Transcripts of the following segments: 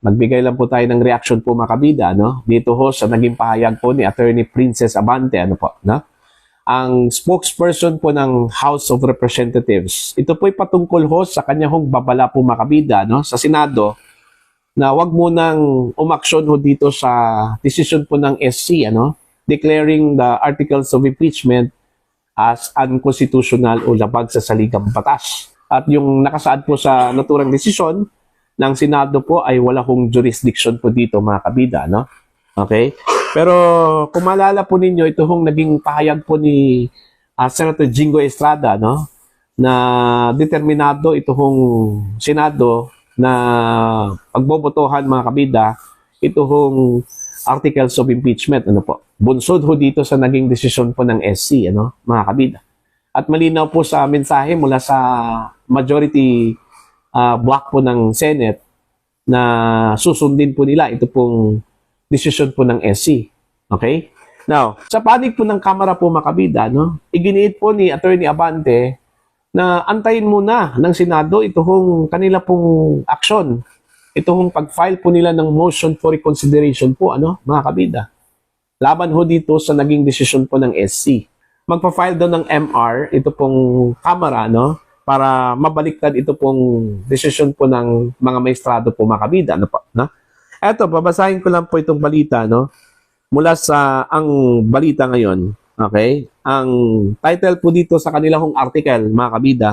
Magbigay lang po tayo ng reaction po mga kabida, no? Dito ho sa naging pahayag po ni Attorney Princess Abante, ano po, no? Ang spokesperson po ng House of Representatives. Ito po'y patungkol ho sa kanya hong babala po mga kabida, no? Sa Senado, na wag mo nang umaksyon ho dito sa decision po ng SC, ano? Declaring the articles of impeachment as unconstitutional o labag sa saligang batas. At yung nakasaad po sa naturang desisyon ng Senado po ay wala hong jurisdiction po dito mga kabida, no? Okay? Pero kung maalala po ninyo, ito hong naging pahayag po ni Senator Jingo Estrada, no? Na determinado ito hong Senado na pagbobotohan mga kabida, ito hong articles of impeachment, ano po? Bunsod ho dito sa naging desisyon po ng SC, ano, mga kabida. At malinaw po sa mensahe mula sa majority block po ng Senate na susundin po nila ito pong desisyon po ng SC. Okay? Now, sa panig po ng Kamara po mga kabida, no, iginiit po ni Attorney Abante na antayin muna ng Senado ito hong kanila pong aksyon. Ito hong pag-file po nila ng motion for reconsideration po, ano, mga kabida. Laban ho dito sa naging desisyon po ng SC. Magpa-file daw ng MR, ito pong Kamara, no, para mabaliktad ito pong desisyon po ng mga maestrado po mga kabida. Ano po, no? Eto, babasahin ko lang po itong balita, no, mula sa ang balita ngayon. Okay? Ang title po dito sa kanilang article, mga kabida,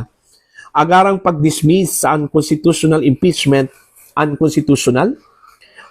agarang pag-dismiss sa unconstitutional impeachment, unconstitutional,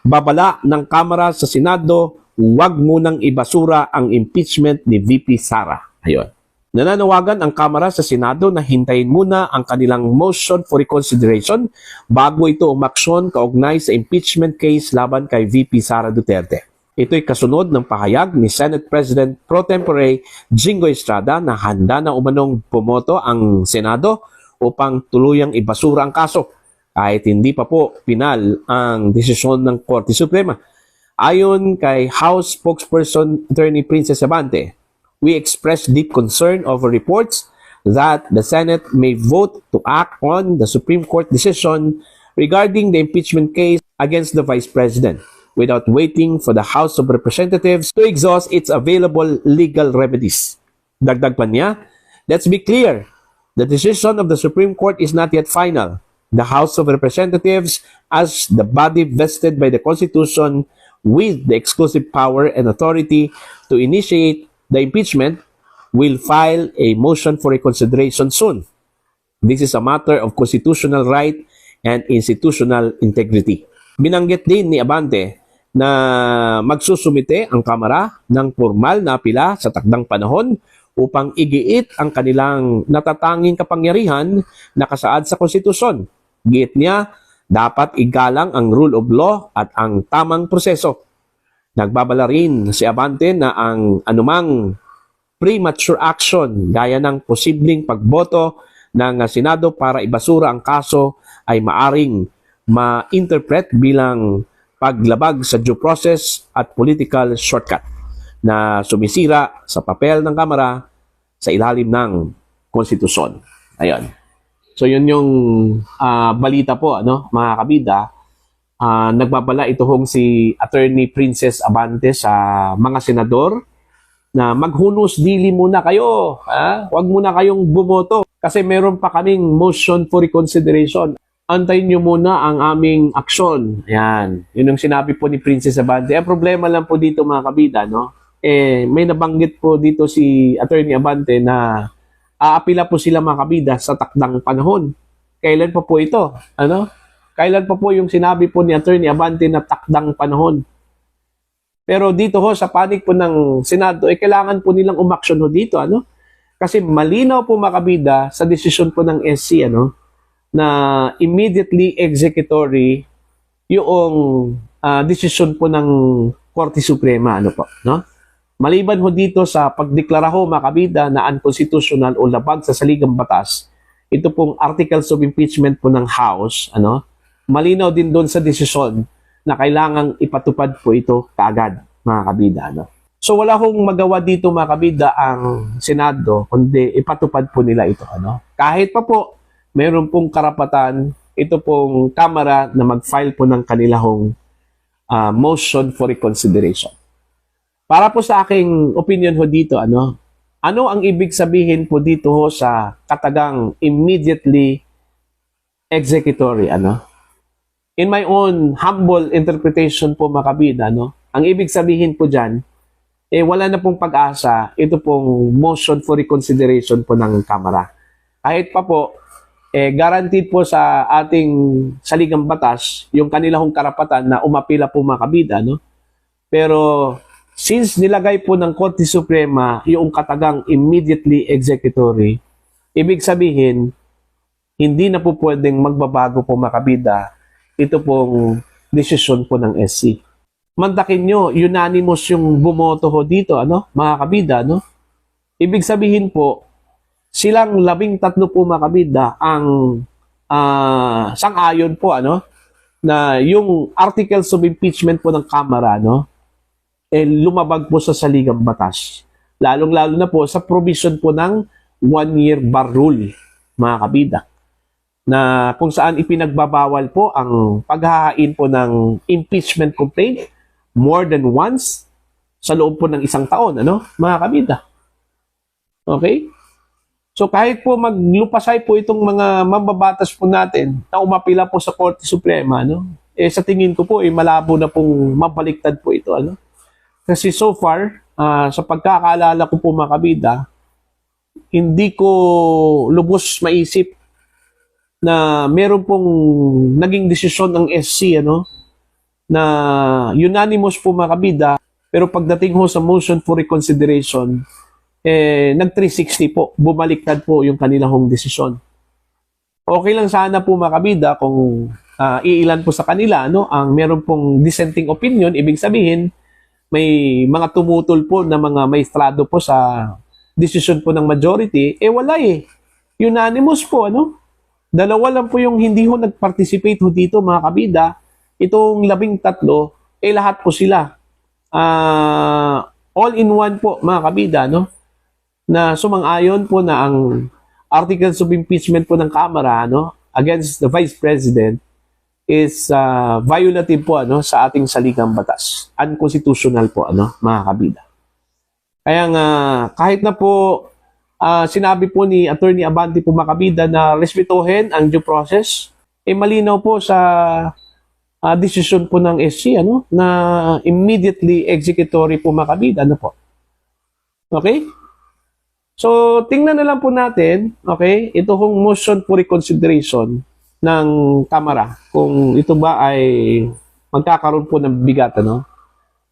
babala ng Kamara sa Senado, huwag munang ibasura ang impeachment ni VP Sara. Ayun. Nananawagan ang Kamara sa Senado na hintayin muna ang kanilang motion for reconsideration bago ito umaksyon kaugnay sa impeachment case laban kay VP Sara Duterte. Ito'y kasunod ng pahayag ni Senate President Pro Tempore Jingo Estrada na handa na umanong pumoto ang Senado upang tuluyang ibasura ang kaso kahit hindi pa po pinal ang desisyon ng Korte Suprema. Ayon kay House Spokesperson Attorney Princess Abante, we express deep concern over reports that the Senate may vote to act on the Supreme Court decision regarding the impeachment case against the Vice President without waiting for the House of Representatives to exhaust its available legal remedies. Dagdag pa niya, let's be clear, the decision of the Supreme Court is not yet final. The House of Representatives, as the body vested by the Constitution with the exclusive power and authority to initiate the impeachment, will file a motion for reconsideration soon. This is a matter of constitutional right and institutional integrity. Binanggit din ni Abante na magsusumite ang Kamara ng formal na apela sa takdang panahon upang igiit ang kanilang natatanging kapangyarihan na kasaad sa konstitusyon. Giit niya, dapat igalang ang rule of law at ang tamang proseso. Nagbabala rin si Abante na ang anumang premature action gaya ng posibleng pagboto ng Senado para ibasura ang kaso ay maaring ma-interpret bilang paglabag sa due process at political shortcut na sumisira sa papel ng Kamara sa ilalim ng konstitusyon. Ayun. So yun yung balita po, ano, mga kabida. Nagbabala ito hong si Attorney Princess Abante sa mga senador na maghunos dili muna kayo. Huwag muna kayong bumoto kasi meron pa kaming motion for reconsideration. Antayin nyo muna ang aming aksyon. Ayan. Yun yung sinabi po ni Princess Abante. Problema lang po dito mga kabida, no? May nabanggit po dito si Attorney Abante na aapila po sila mga kabida sa takdang panahon. Kailan pa po ito? Ano? Kailan pa po yung sinabi po ni Attorney Abante na takdang panahon? Pero dito ho, sa panig po ng Senado, kailangan po nilang umaksyon ho dito, ano? Kasi malinaw po mga kabida sa desisyon po ng SC, ano? Na immediately executory yung desisyon po ng Korte Suprema, ano po, no? Maliban ho dito sa pagdeklara ho mga kabida na unconstitutional o labag sa saligang batas, ito pong articles of impeachment po ng House, ano? Malinaw din doon sa desisyon na kailangang ipatupad po ito kaagad, mga kabida, no? So wala hong magawa dito mga kabida ang Senado kundi ipatupad po nila ito, ano? Kahit pa po meron pong karapatan ito pong Kamara na mag-file po ng kanilang motion for reconsideration. Para po sa aking opinion ho dito, ano ang ibig sabihin po dito ho sa katagang immediately executory, In my own humble interpretation po mga kabida, ang ibig sabihin po dyan, wala na pong pag-asa, ito pong motion for reconsideration po ng Kamara. Kahit pa po, guaranteed po sa ating saligang batas, yung kanilang karapatan na umapila po mga kabida, Pero, since nilagay po ng Korte Suprema yung katagang immediately executory, ibig sabihin, hindi na po pwedeng magbabago po mga kabida ito pong desisyon po ng SC. Mantakin nyo, unanimous yung bumoto ho dito, mga kabida, Ibig sabihin po, silang 13 po mga kabida ang sang-ayon po, na yung articles of impeachment po ng Kamara, lumabag po sa saligang batas. Lalong-lalo na po sa provision po ng 1-year bar rule, mga kabida, na kung saan ipinagbabawal po ang paghahain po ng impeachment complaint more than once sa loob po ng isang taon, mga kabida. Okay? So kahit po maglupasay po itong mga mambabatas po natin na umapila po sa Korte Suprema, sa tingin ko po malabo na pong mabaliktad po ito, Kasi so far, sa pagkakaalala ko po mga kabida, hindi ko lubos maisip na meron pong naging desisyon ng SC, na unanimous po mga kabida, pero pagdating ho sa motion for reconsideration, nag-360 po, bumaliktad po yung kanilang desisyon. Okay lang sana po mga kabida kung iilan po sa kanila, ang meron pong dissenting opinion, ibig sabihin, may mga tumutol po na mga maestrado po sa desisyon po ng majority, wala Unanimous po, Dalawa lang po yung hindi ho nag-participate ho dito, mga kabida. Itong 13, lahat po sila. All in one po, mga kabida, na sumang-ayon po na ang articles of impeachment po ng Kamara, against the Vice President is violative po, sa ating saligang batas. Unconstitutional po, mga kabida. Kaya nga, kahit na po sinabi po ni Attorney Abante po mga kabida na respetuhin ang due process, malinaw po sa desisyon po ng SC, na immediately executory po mga kabida, po. Okay? So, tingnan na lang po natin, okay, ito hong motion for reconsideration ng Kamara, kung ito ba ay magkakaroon po ng bigat,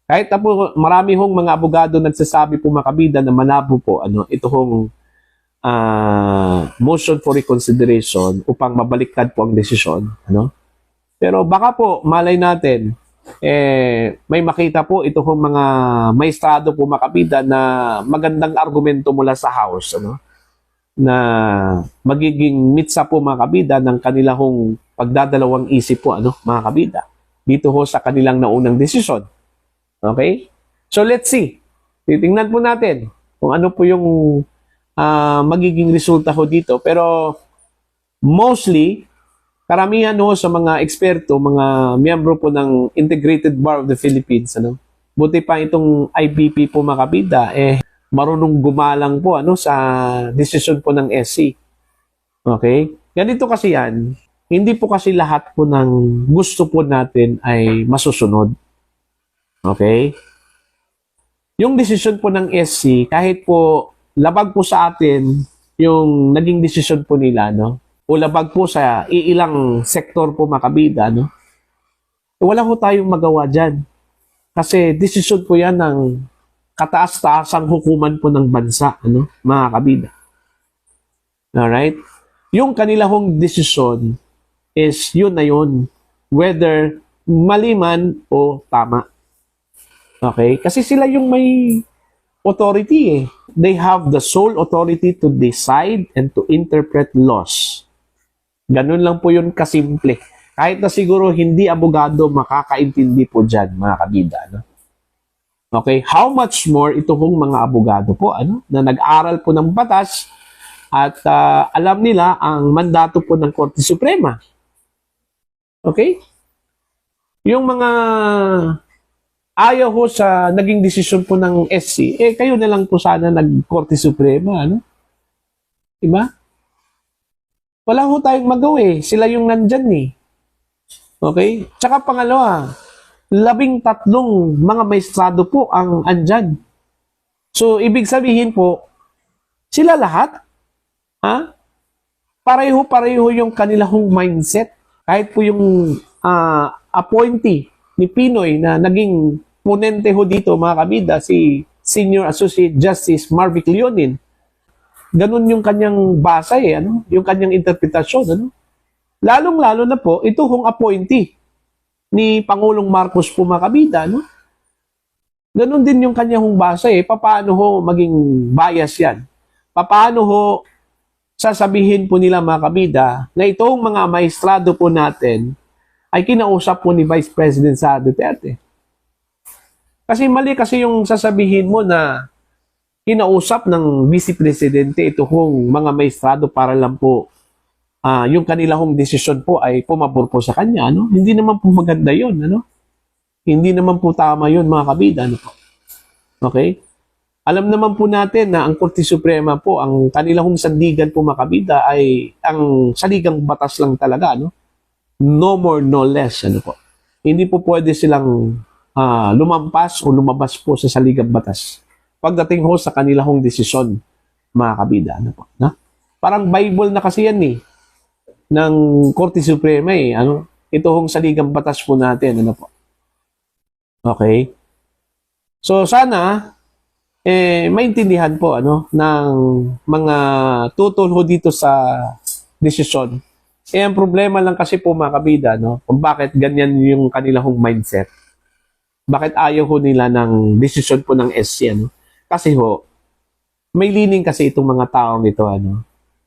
Kahit na po marami hong mga abogado nagsasabi po mga kabida na manabo po, ito hong motion for reconsideration upang mabaliktad po ang desisyon, Pero baka po malay natin may makita po ito hong mga maestrado po mga kabida na magandang argumento mula sa House, na magiging mitsa po mga kabida ng kanilang pagdadalawang isip po, mga kabida, dito ho sa kanilang naunang desisyon. Okay? So let's see. Titingnan po natin kung ano po yung magiging resulta ho dito. Pero mostly, karamihan ho sa mga eksperto, mga miyembro po ng Integrated Bar of the Philippines, buti pa itong IBP po mga kabida, marunong gumalang po sa desisyon po ng SC. Okay? Ganito kasi yan, hindi po kasi lahat po ng gusto po natin ay masusunod. Okay? Yung desisyon po ng SC, kahit po labag po sa atin yung naging desisyon po nila, o labag po sa iilang sektor po mga kabida, wala po tayong magawa dyan. Kasi desisyon po yan ng kataas-taasang hukuman po ng bansa, mga kabida. Alright? Yung kanilang desisyon is yun na yun, whether mali man o tama. Okay? Kasi sila yung may authority They have the sole authority to decide and to interpret laws. Ganun lang po yun kasimple. Kahit na siguro hindi abogado makakaintindi po dyan, mga kabida. Okay? How much more ito hong mga abogado po, na nag-aral po ng batas at alam nila ang mandato po ng Korte Suprema. Okay? Yung mga ayaw ho sa naging desisyon po ng SC, kayo na lang po sana nag-Korte Suprema, ano? Diba? Wala ho tayong magawa Sila yung nandyan Okay? Tsaka pangalawa, 13 mga maestrado po ang andyan. So, ibig sabihin po, sila lahat, pareho-pareho yung kanilang mindset. Kahit po yung appointee ni Pinoy na naging ponente ho dito, mga kabida, si Senior Associate Justice Marvic Leonin, ganun yung kanyang basa yung kanyang interpretasyon, Lalong-lalo na po, ito hong appointee ni Pangulong Marcos po, mga kabida, Ganun din yung kanyang basa paano ho maging bias yan? Paano ho sasabihin po nila, mga kabida, na itong mga maestrado po natin ay kinausap po ni Vice President Sara Duterte. Kasi mali kasi yung sasabihin mo na kinausap ng Vice Presidente ito hong mga maestrado para lang po yung kanilang desisyon po ay pumabor po sa kanya. Hindi naman po maganda yun. Hindi naman po tama yun, mga kabida. Okay? Alam naman po natin na ang Korte Suprema po, ang kanilang sandigan po, mga kabida, ay ang saligang batas lang talaga. No more, no less. Po. Hindi po pwede silang lumampas o lumabas po sa saligang batas pagdating ho sa kanilang desisyon, mga kabida. Parang Bible na kasi yan ng Korte Suprema ito hong saligang batas po natin po. Okay? So sana maintindihan po ng mga tutol ho dito sa desisyon. Ang problema lang kasi po, mga kabida, kung bakit ganyan yung kanilang mindset. Bakit ayaw ho nila ng desisyon po ng SC, Kasi ho, may lining kasi itong mga taong ito,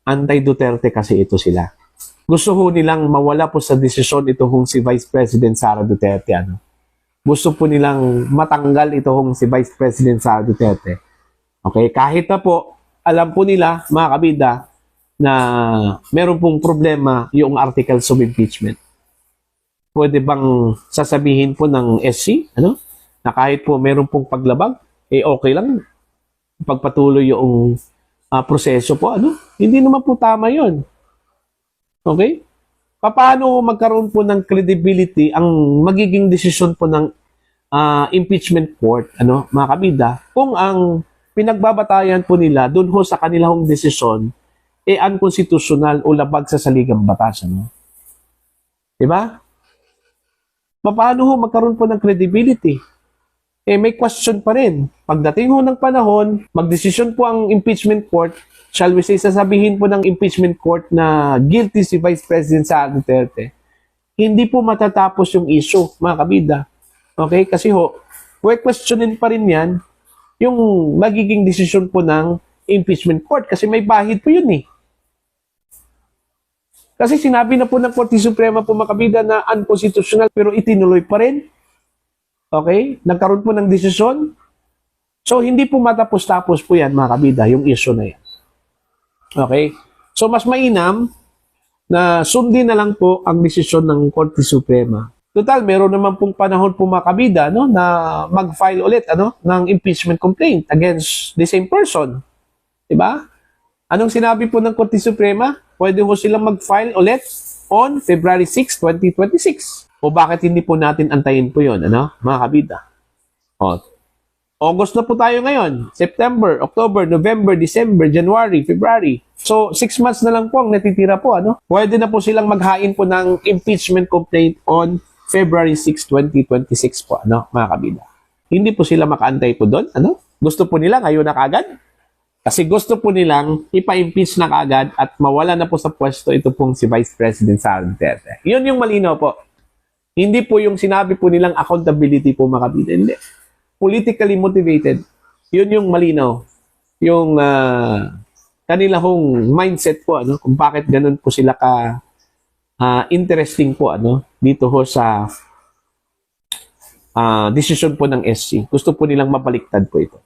anti-Duterte kasi ito sila. Gusto ho nilang mawala po sa desisyon ito hong si Vice President Sara Duterte, Gusto po nilang matanggal ito hong si Vice President Sara Duterte. Okay, kahit na po, alam po nila, mga kabida, na meron pong problema yung articles of impeachment. Pwede bang sasabihin po ng SC, na kahit po meron pong paglabag, okay lang, pagpatuloy yung proseso po, Hindi naman po tama yun. Okay? Paano magkaroon po ng credibility ang magiging desisyon po ng impeachment court, mga kabida, kung ang pinagbabatayan po nila doon ho sa kanilang desisyon unconstitutional o labag sa saligang batas, Diba? Paano ho magkaroon po ng credibility? May question pa rin. Pagdating ho ng panahon, magdesisyon po ang impeachment court, shall we say, sasabihin po ng impeachment court na guilty si Vice President Sara Duterte, hindi po matatapos yung issue, mga kabida. Okay? Kasi ho, questionin pa rin yan yung magiging desisyon po ng impeachment court kasi may bahid po yun Kasi sinabi na po ng Korte Suprema po, mga kabida, na unconstitutional pero itinuloy pa rin. Okay? Nagkaroon po ng desisyon. So, hindi po matapos-tapos po yan, mga kabida, yung issue na yan. Okay? So, mas mainam na sundin na lang po ang desisyon ng Korte Suprema. Total, meron naman pong panahon po, mga kabida, na mag-file ulit ng impeachment complaint against the same person. Diba? Anong sinabi po ng Korte Suprema? Pwede ho silang mag-file ulit on February 6, 2026. O bakit hindi po natin antayin po yun, mga kabida? August na po tayo ngayon. September, October, November, December, January, February. So, 6 months na lang po ang natitira po, Pwede na po silang maghain po ng impeachment complaint on February 6, 2026 po, mga kabida. Hindi po sila makaantay po doon, Gusto po nila ngayon na kagad? Kasi gusto po nilang ipa-impeach na kaagad at mawala na po sa pwesto ito pong si Vice President Sara Duterte. Yun yung malinaw po. Hindi po yung sinabi po nilang accountability po, mga kabida. Hindi. Politically motivated. Yun yung malinaw. Yung kanilang mindset po, kung bakit ganun po sila ka interesting po, dito ho sa decision po ng SC. Gusto po nilang mabaliktad po ito.